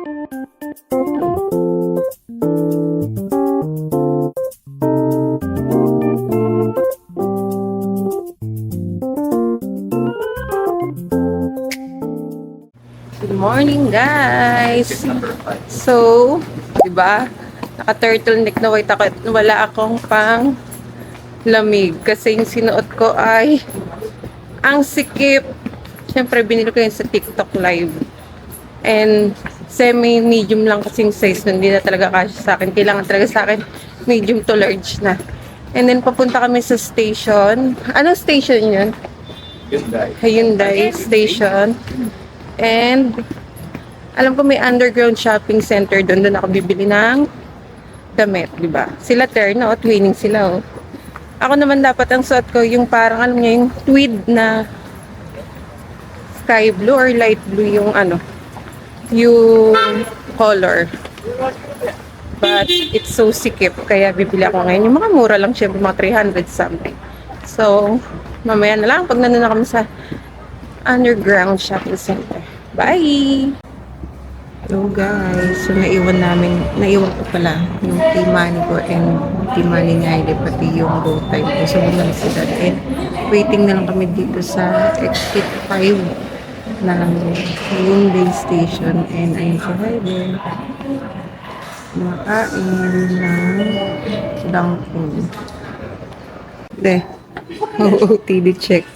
Good morning, guys! So, diba? Naka-turtleneck na white ako at wala akong pang lamig. Kasi yung sinuot ko ay ang sikip. Siyempre, binili ko yun sa TikTok live. And semi-medium lang kasing size nun. Hindi na talaga kasya sa akin. Kailangan talaga sa akin medium to large na. And then, papunta kami sa station. Anong station yun? Hyundai Station. And alam ko may underground shopping center doon. Doon ako bibili ng damit, di ba? Sila terno, twinning sila, oh. Ako naman dapat ang suot ko yung parang alam niya yung tweed na sky blue or light blue yung ano, yung color. But it's so sikip kaya bibili ako ngayon. Yung mga mura lang, syempre mga 300 something. So, mamaya na lang pag nandun na kami sa underground shopping center. Bye! So guys, so naiwan ko pala yung T-money ko and T-money ni Hailey, pati yung go time ko. So bumalik si Dad and waiting na lang kami dito sa exit 5 ng Hyundai Station. And ayun si Hailey, makain ng dumpling. De, OOTD check.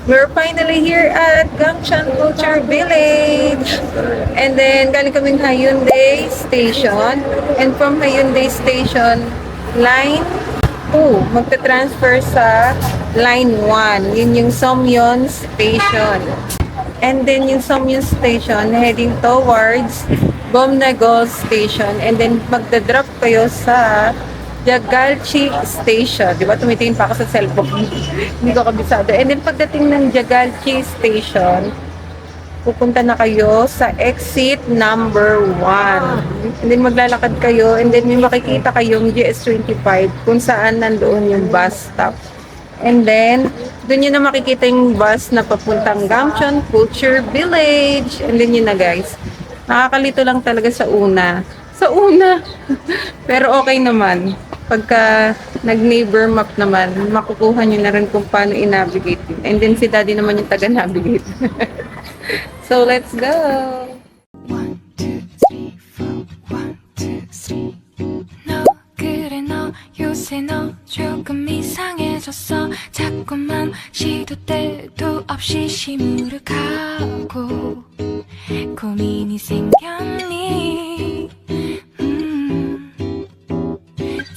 We're finally here at Gangchan Culture Village. And then, galing kaming Hyundai Station. And from Hyundai Station, Line 2, magta-transfer sa Line 1. Yun yung Somyeon Station. And then, yung Somyeon Station, heading towards Bomnagol Station. And then, magda-drop kayo sa Jagalchi Station. Diba? Tumitingin pa ako sa cellphone. Hindi ko kabisado. And then, pagdating ng Jagalchi Station, pupunta na kayo sa exit number 1. And then, maglalakad kayo. And then, may makikita kayong GS25 kung saan nandoon yung bus stop. And then, doon yun na makikita yung bus na papuntang Gangchan Culture Village. And then, yun na guys. Nakakalito lang talaga sa una. Pero okay naman. Pagka nag-neighbor map naman, makukuha nyo na rin kung paano i-navigate yun. And then si Daddy naman yung taga-navigate. So, let's go! 1, 2, 3, 4 1, 2, 3 너 그래 너 요새 너 조금 이상해졌어 자꾸만 시도 때도 없이 시무룩하고 고민이 생겼니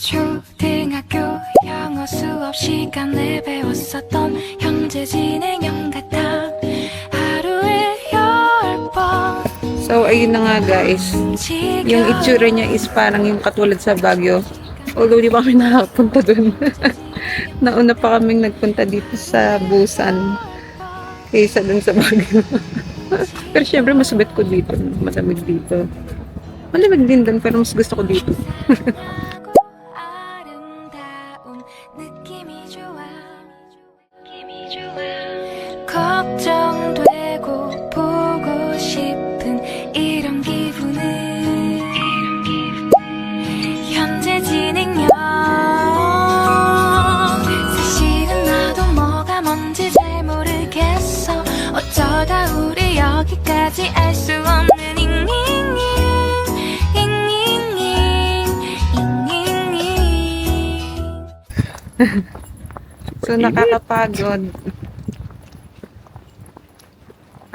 초등학교 영어 수업 시간에 배웠었던 형제 진행형 같아 하루에 10번. So, ayun na nga guys. Yung itsura niya is parang yung katulad sa Baguio. Although di pa kami nakapunta dun. Nauna pa kaming nagpunta dito sa Busan kaysa dun sa Baguio. Pero syempre masubit ko dito. Malamig dito. Malamig din dun pero mas gusto ko dito. 걱정되고 보고 싶은 이런 기분은 현재 진행형 사실은 나도 뭐가 뭔지 잘 모르겠어 어쩌다 우리 여기까지 알 수 없는 잉잉잉 So nakakapagod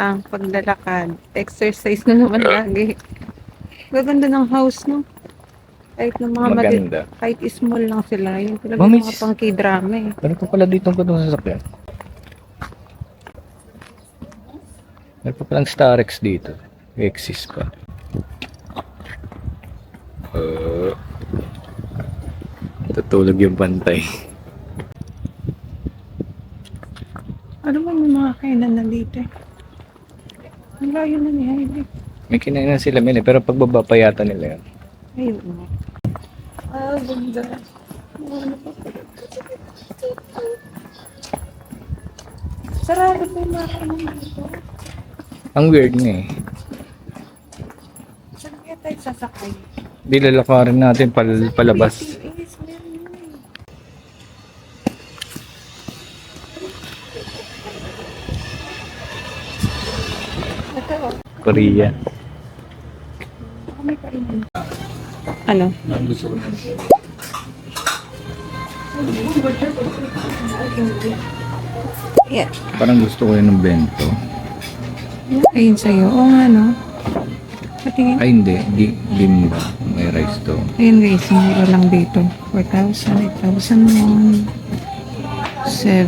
ang paglalakad. Exercise na naman lagi. Gaganda ng house, no? Kahit ng mga Maganda. kahit small lang sila. Yung talaga Mami, mga pang K-drama eh. Meron pa pala dito ang gandang sasakyan. Meron pa palang Starex dito. Exist pa. Tutulog yung pantay. Ano ba yung mga kainan na dito? Ang layo na ni Hailey. May kinainan sila men pero pagbaba pa yata nila yun. Ayun. Ah, ganda. Sarado pa yung mga kainan dito. Ang weird nga eh. Saan kaya tayo sasakay? Di lalakarin natin palabas. BTS, meron yun eh. Ito, Korea. baka may kainan. Ano? Yeah. Parang gusto ko yun ng bento. Ayun sa'yo. Oo nga, no? Patingin. Ay hindi, bimba. May rice to. Ayun guys, mura lang dito. 4,000, 8,000 7.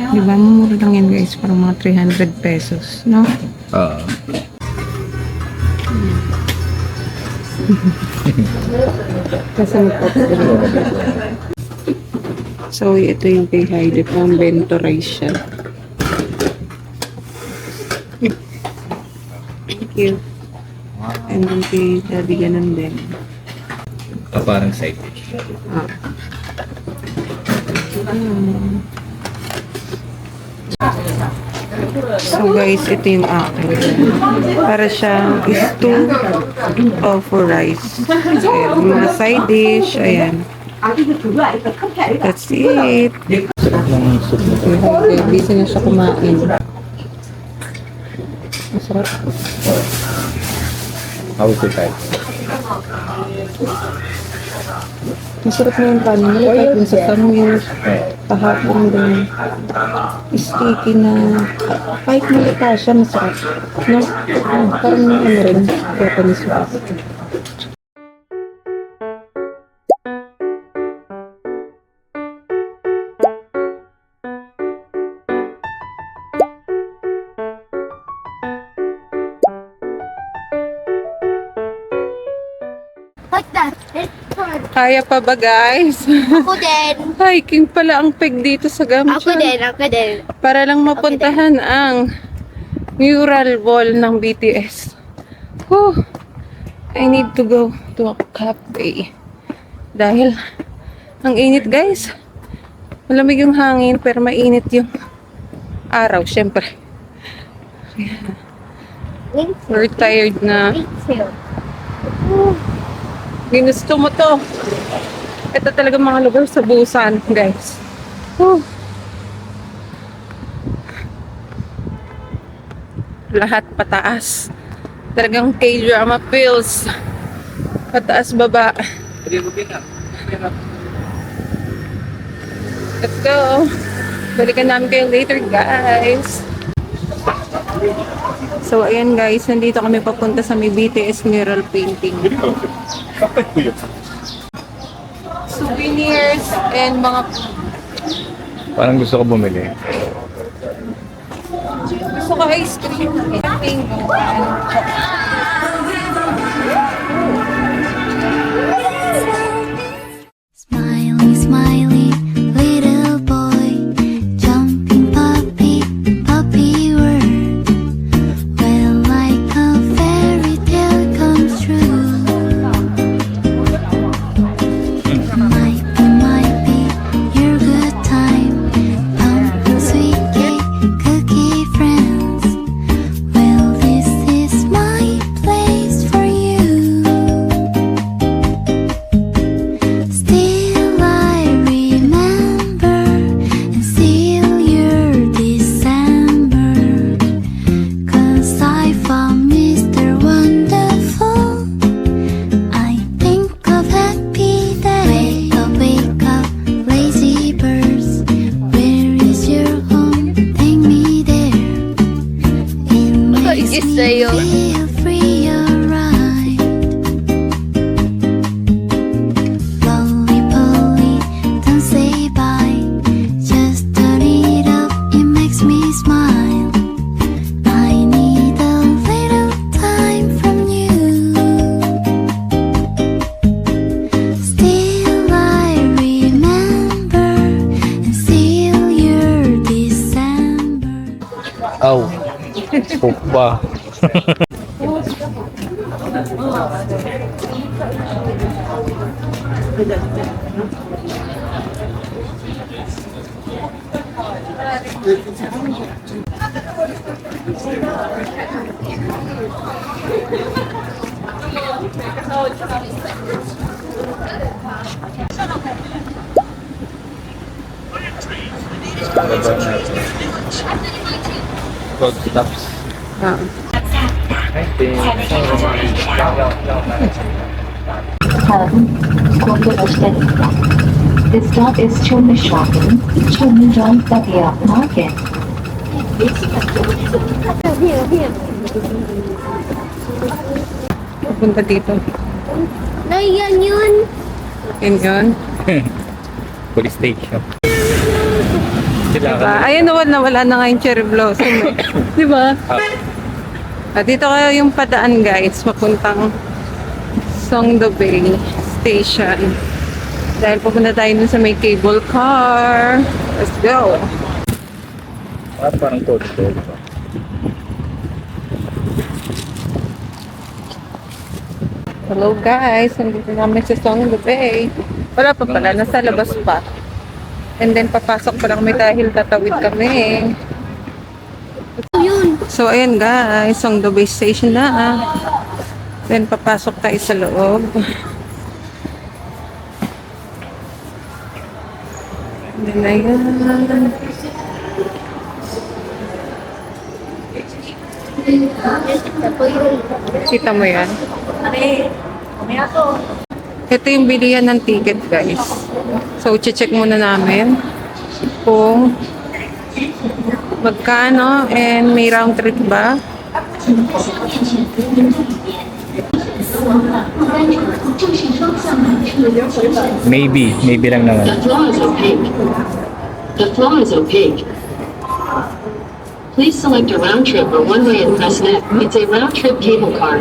Di ba? Mura lang yan guys. Parang mga 300 pesos. No? Ah. Kasi so, ito yung kay Heidi. Pang bento rice siya. Thank you. And then kay Daddy ganun din. Parang side dish. Ah. Mm. So guys, ito yung akin. Para siyang stew for rice. Ayan, mga side dish. Ayan. That's it. Sarap ng soup na to. Okay, busy na siya kumain. Masarap. How is it type? Masarap na yung kanin nila. Kahit dun sa sandwich. Kahapon din. Sticky na. Kahit malita siya, masarap. No? Parang ano rin. Japanese rice. Like that. It's fun. Kaya pa ba guys? Ako din. Hiking pala ang peg dito sa Ako Gamcheon. din. Ako din. Para lang mapuntahan ang mural wall ng BTS. Whew. I need to go to a cafe. Dahil ang init guys. Malamig yung hangin pero mainit yung araw. Syempre. Thank We're tired na. you. Ginusto mo to. Ito talaga mga lugar sa Busan, guys. Whew. Lahat pataas. Talagang K-drama feels. Pataas baba. Let's go. Balikan namin kayo later, guys. So, ayan guys, nandito kami papunta sa may BTS mural painting. Souvenirs and mga Parang gusto ko bumili. gusto ko ice cream. Mango. Smiley, smiley, little boy, jumping puppy, puppy world. Well, like a fairy tale comes true. Might be your good time. Pumpkin, sweet cake, cookie friends. Well, this is my place for you. Poop ba? Gold stops. Ah. I think. This stop is Chomishwakan, Chomidon Sakia Market. Here, here. Pupunta dito. No, yan yun. Yun yun. Police station. Diba? Ayun, nawala na nga yung cherry blossom. Eh. Diba? Dito kayo yung padaan guys, mapuntang Songdo Bay Station. Dahil pupunta tayo dun sa may cable car. Let's go! Parang todo. Hello guys, nandito namin sa Songdo Bay. Wala pa pala, nasa labas pa. And then papasok pa lang kami dahil tatawid kami. Yun. So ayan guys, Songdo Bay Station na. Then papasok tayo sa loob. Then ayan. Kita mo yan? Ito yung bilihan ng ticket guys. So check muna namin kung magkano and may round trip ba. Maybe lang naman. The floor is opaque. The floor is opaque. Please select a round trip or one-way and press next. It's a round trip cable car.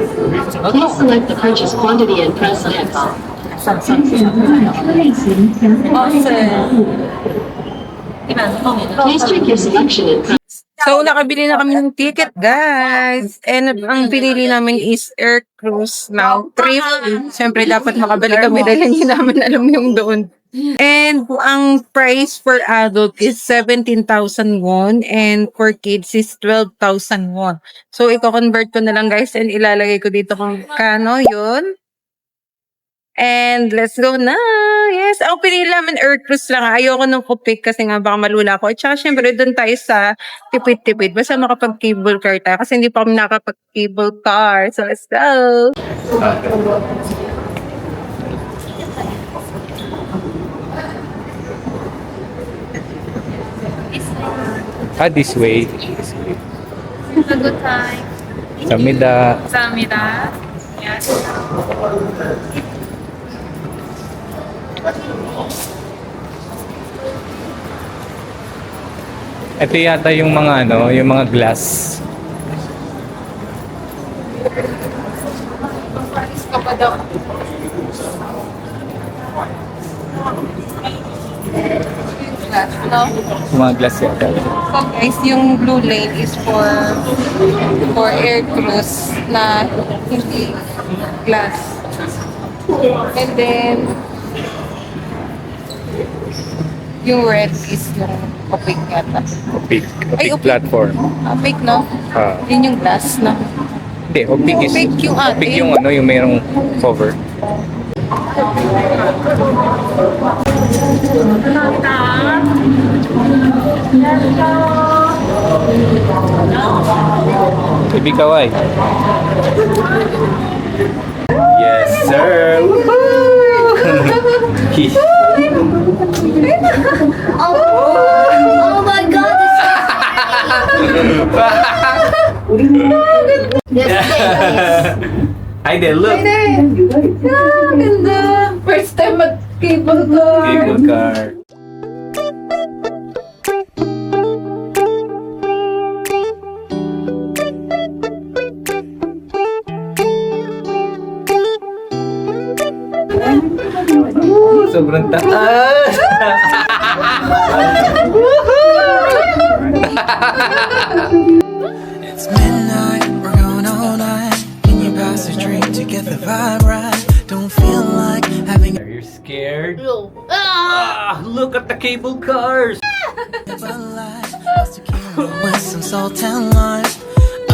Please select the purchase quantity and press next. Please check your selection and press. So nakabili na kami ng ticket guys. And ang pinili namin is Air Cruise now trip. Siyempre dapat makabalik kami dahil hindi namin alam yung doon. And ang price for adult is 17,000 won and for kids is 12,000 won. So i-convert ko na lang guys and ilalagay ko dito kung kano yun. And let's go na! Yes, ang pinili namin Air Cruise lang. Ayoko nung Kupik kasi nga baka malula ko. At saka syempre doon tayo sa tipid-tipid. Basta makapag-cable car tayo kasi hindi pa kami nakapag-cable car. So let's go! This way. Have a good time. Samida. 감사합니다. Yes. Ito yata yung mga yung mga glass. No? Yung mga glass yata. So guys, yung blue lane is for Air Cruise na hindi glass. And then yung red is yung opaque yata. Opaque. Ay, Opaque opaque. platform. Opaque, no? Ah. Yun yung glass, no? Hindi, opaque is... Opaque yung atin. Opaque yung yung mayroong cover. Baby Kawai. Yes, sir. Oh my God. Hi there, look. Ganda! First time mag-cable car. Cable car. Sobrang taas. It's midnight. to get the vibe right. Don't feel like having Are you scared? No. Look at the cable cars! a life. Just to keep with some salt and lime.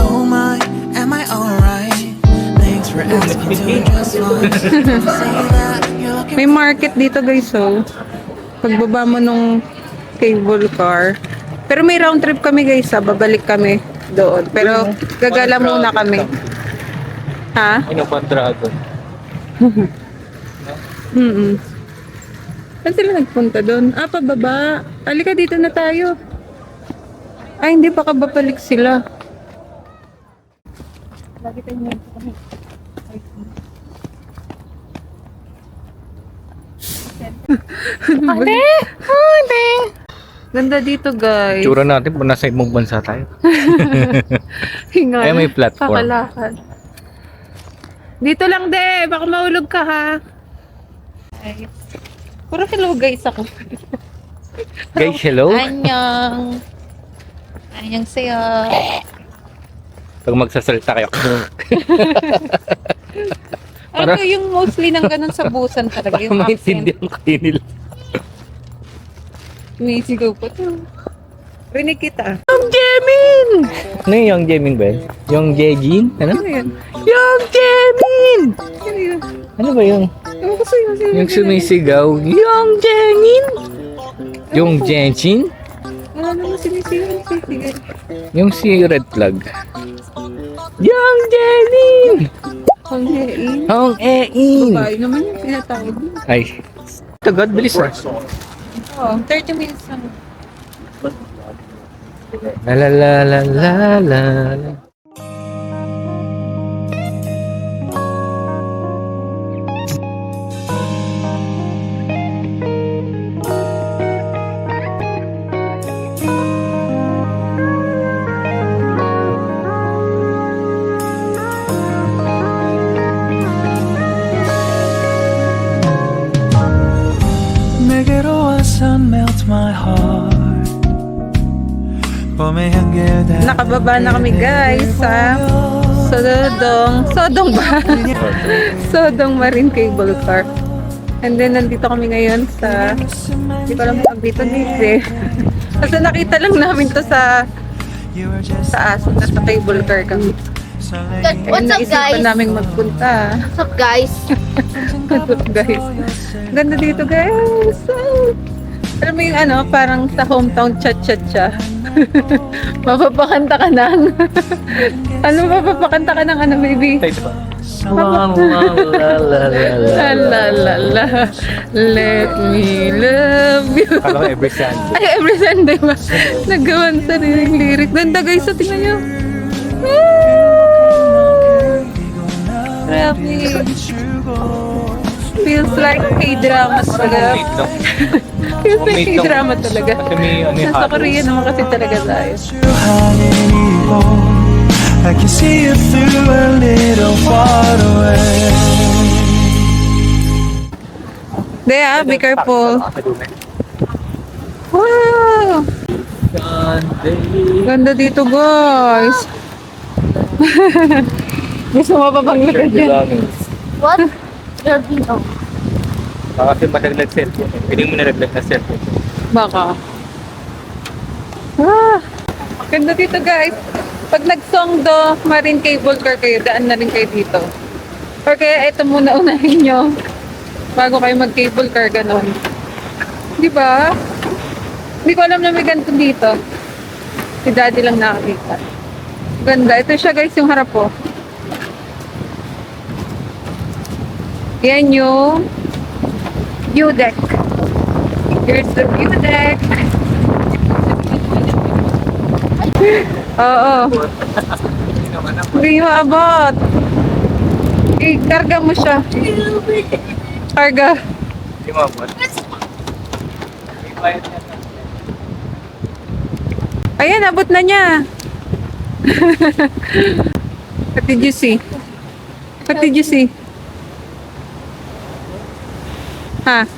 Oh my, am I alright? Thanks for asking to just fine. Say that you're looking May market dito guys, so pagbaba mo nung cable car. Pero may round trip kami guys, babalik kami doon. Pero gagala muna kami. Ha? Ano pa dragon? Saan sila nagpunta doon? Ah, pababa. Halika, dito na tayo. Ay, hindi pa kababalik sila. Ate! Ate! Ganda dito, guys. Tsura natin kung nasa ibang bansa tayo. Hinga. Ay, may platform. Kakalakad. Dito lang, de. Baka mahulog ka, ha? Ay. Puro hello, guys, ako. Guys, hello? Annyeong. Annyeong sa'yo. Pag magsasalita kayo. Ano yung mostly ng ganun sa busan talaga, Para yung accent. maintindihan kayo nila. Sumisigaw pa to. Rinig kita. Yung Jemin! Ano yung Young Jamin ba? Yung Jejin? Ano? Ano yun? Young Jamin! Ano yun? Ano ba yung? Ewan ko sa'yo. Yung sumisigaw? Young Jamin! Yung Jejin? Ano naman sinisigaw? Sige. Yung si Red Flag? Young Jamin! Ang hein. Hong Ein! Babae naman yung pinatawag mo. Ay. Tagad, bilis ah. Oo, 30 minutes lang. La la la la la la la. 내게로 와서 melt my heart. 봄의 향기를 Nakababa na kami guys sa Sodong ba? Sodong Marine Cable Car. And then nandito kami ngayon sa, hindi ko alam kung dito eh. Kasi nakita lang namin to sa aso na sa cable car kami. What's up, guys? Namin magpunta. What's up, guys? What's up, guys? Ganda dito, guys. Alam mo yung ano, parang sa hometown cha-cha-cha. Mapapakanta ka ng... ano, mapapakanta ka ng ano, baby? La la la La la la la. Let me love you. Kala ko every Sunday. Ay, every Sunday ba? Nagawan sa sariling lyric. Ganda, guys. So, tingnan nyo. Grabe. Feels like K-drama talaga. Feels like K-drama talaga. Kasi may ano yung Nasa halos. Korea naman kasi talaga tayo. I can see you through a little far away. Dea, be careful. Wow! Ganda dito, guys. Gusto mo pa bang lakad yan? What? Filipino. Baka kasi mataglag cellphone. Pwede mo na-reflect na cellphone. Baka. Ah! Ganda dito, guys. Pag nag-Songdo Marine Cable Car kayo, daan na rin kayo dito. Or kaya ito muna unahin nyo bago kayo mag-cable car, ganon. Di ba? Hindi ko alam na may ganito dito. Si daddy lang nakakita. Ganda. Ito siya, guys, yung harap po. Yan yung view deck. Here's the view deck. Oo. Hindi mo abot. I-karga mo siya. Karga. Hindi mo abot. Ayan, abot na niya. What did you see? What did you see? Ha?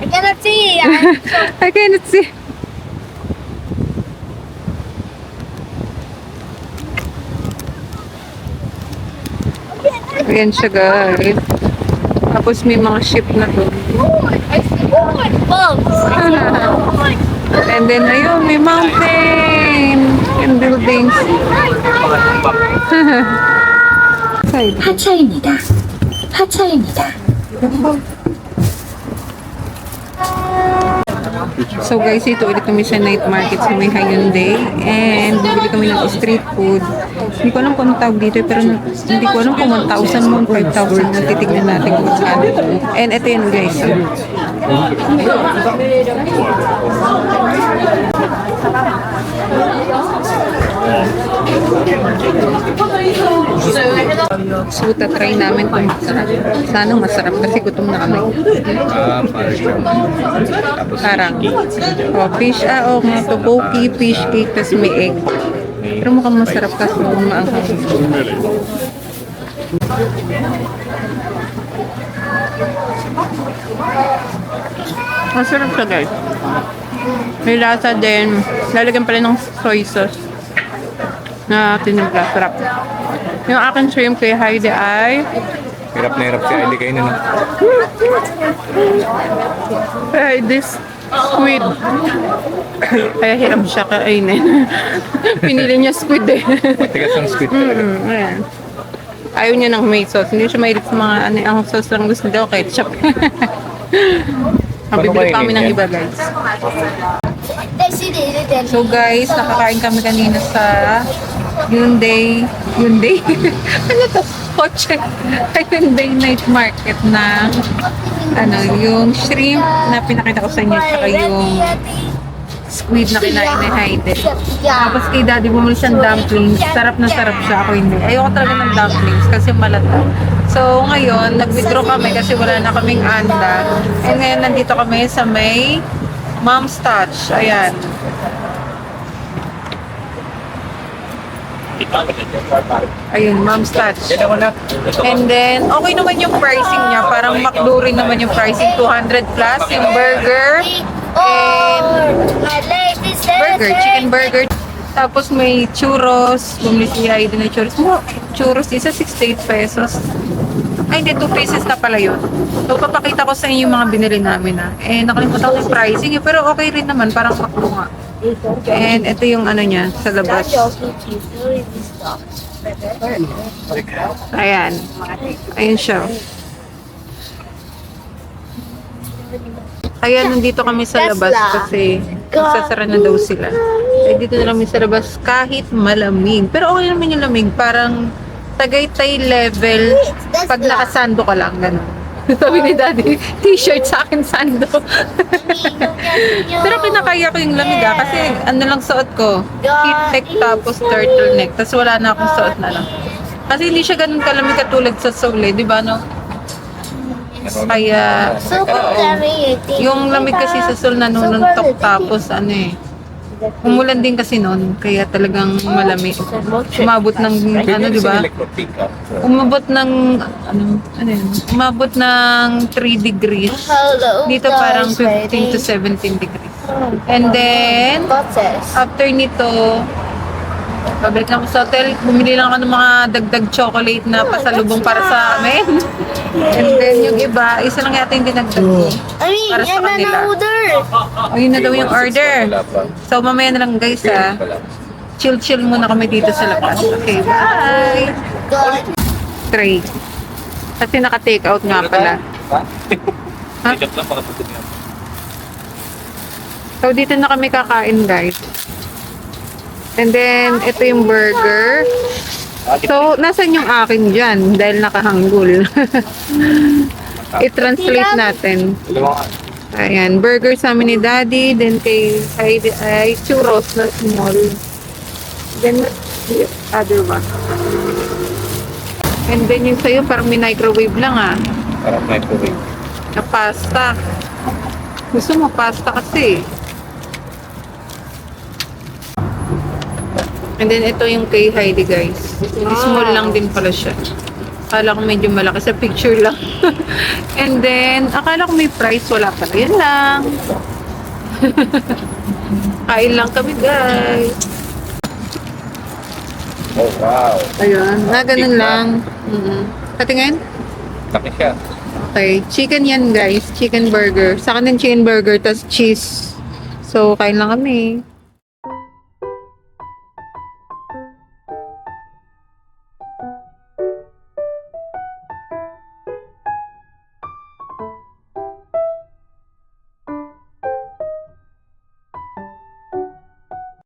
I cannot see. I cannot see. Ayan siya, guys. Tapos may mga ship na to. And then, ayun, may mountain and buildings. Side. 하차입니다. 하차입니다. So guys, ito ulit kami sa night market sa may Hyundai and bibili kami ng street food. Hindi ko alam kung anong tawag dito pero hindi ko alam kung 1,000 mo 5,000 mo. Titignan natin kung saan. And ito yun guys. So, tatry namin kung sana masarap kasi gutom na kami. Parang, fish, mga topoki, fish cake, tapos may egg. Pero mukhang masarap kasi maanghang. Masarap siya guys. May lasa din. Lalagyan pala ng soy sauce na tinigla. Sarap. Yung akin shrimp kay Heidi ay Hirap na hirap siya. Hindi kayo na. this squid. Kaya hirap siya kainin. Pinili niya squid eh. Tigas ang squid talaga. Ayan. Ayaw niya ng may sauce. Hindi siya mahilig sa mga ang sauce lang gusto daw ketchup. Bibili pa kami ng iba guys. So guys, nakakain kami kanina sa Hyundai. Ano to? Kotse. Hyundai night market na yung shrimp na pinakita ko sa inyo tsaka yung squid na kinain ni Heidi. Tapos kay Daddy bumili siyang dumplings. Sarap na sarap siya. Ako hindi. Ayoko talaga ng dumplings kasi malata. So ngayon, nag-withdraw kami kasi wala na kaming anda. And ngayon nandito kami sa may Mom's Touch. Ayan. Ayun, Mom's Touch. And then, okay naman yung pricing niya. Parang McDo rin naman yung pricing. 200 plus yung burger. And chicken burger. Tapos may churros. Bumili si Heidi ng churros. Churros, isa 68 pesos. Ay, hindi, 2 pieces na pala yun. So, papakita ko sa inyo yung mga binili namin nakalimutan ko yung pricing pero okay rin naman. Parang McDo nga. And ito yung ano niya sa labas. Ayan. Ayan siya. Kaya nandito kami sa labas kasi magsasara na daw sila. Kaya dito na kami sa labas kahit malamig. Pero okay naman yung lamig. Parang Tagaytay level pag nakasando ka lang. Ganun. Sabi ni Daddy, t-shirt sa akin sando. Pero kinakaya ko yung lamig kasi ano lang suot ko. Heat tech tapos turtleneck. Tapos wala na akong suot na lang. Kasi hindi siya ganun kalamig katulad sa Seoul di ba no? Kaya, yung lamig kasi sa Seoul nanununtok tapos umulan din kasi noon, kaya talagang malamig. Umabot ng di ba? Umabot ng umabot ng 3 degrees. Dito parang 15 to 17 degrees. And then after nito, pabalik na ako sa hotel, bumili lang ako ng mga dagdag chocolate na pasalubong para sa amin. And then yung iba, isa lang yata yung dinagdag ko para sa kanila. Ayun na daw yung order. So mamaya na lang guys chill muna kami dito sa labas. Okay, bye! Tray. Kasi naka-take out nga pala. Ha? So dito na kami kakain guys. And then, ito yung burger. So, nasan yung akin dyan? Dahil nakahanggol. I-translate natin. Ayan, burger sa amin ni Daddy. Then, kay Heidi ay churros na small. Then, the other one. And then, yung sa'yo, parang may microwave lang Parang microwave. Na pasta. Gusto mo pasta kasi. And then, ito yung kay Heidi, guys. Small lang din pala siya. Akala ko medyo malaki sa picture lang. And then, akala ko may price. Wala pala. Yan lang. Kain lang kami, guys. Oh, wow. Ayun. Ganun lang. Patingin? Laki siya. Okay, chicken yan guys. Chicken burger. Sa akin din chicken burger, tas cheese. So, kain lang kami.